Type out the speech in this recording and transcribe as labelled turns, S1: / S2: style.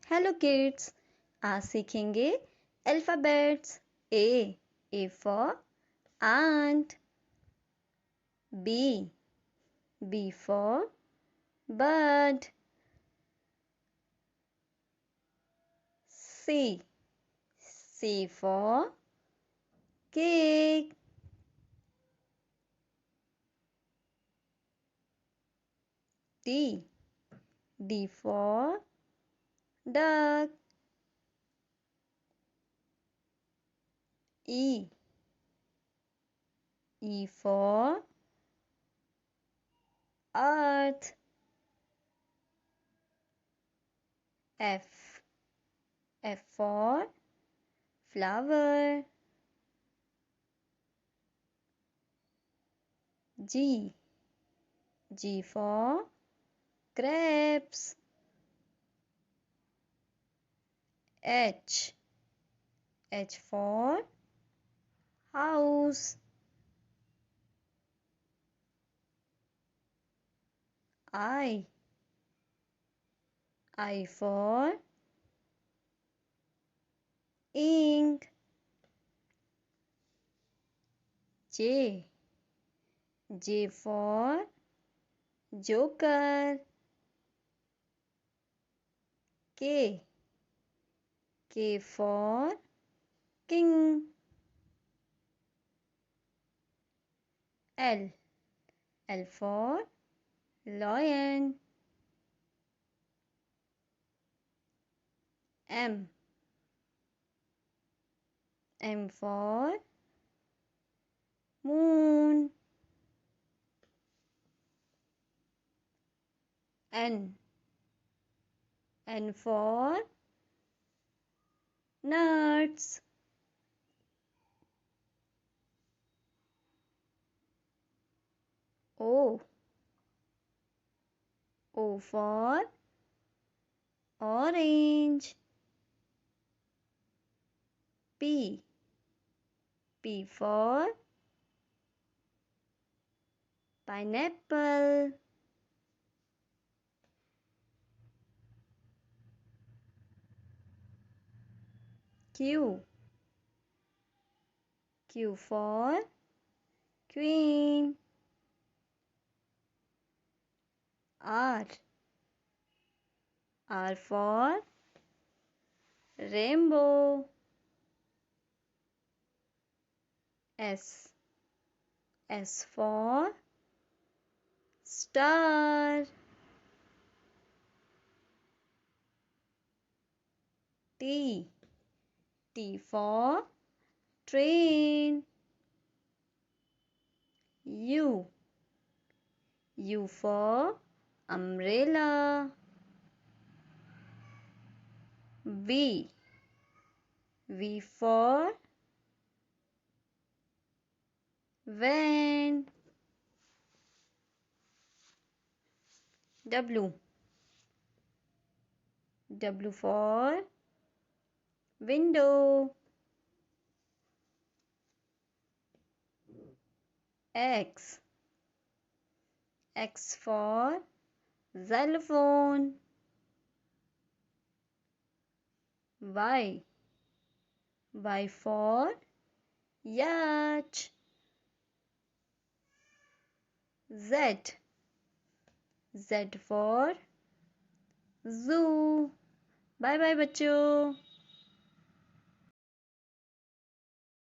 S1: Hello kids, आज सीखेंगे alphabets. A for ant, B for bird, C for cake, D for duck, E for earth, F for flower, G for grapes, H for house, I for ink, J for joker, K for king, L for lion, M for moon, N for nuts, O for orange, P for pineapple, Q for queen, R for rainbow, S for star, T for train, U for umbrella, V for van, W for window, X for xylophone, Y for yacht, Z for zoo। Bye bye बच्चों।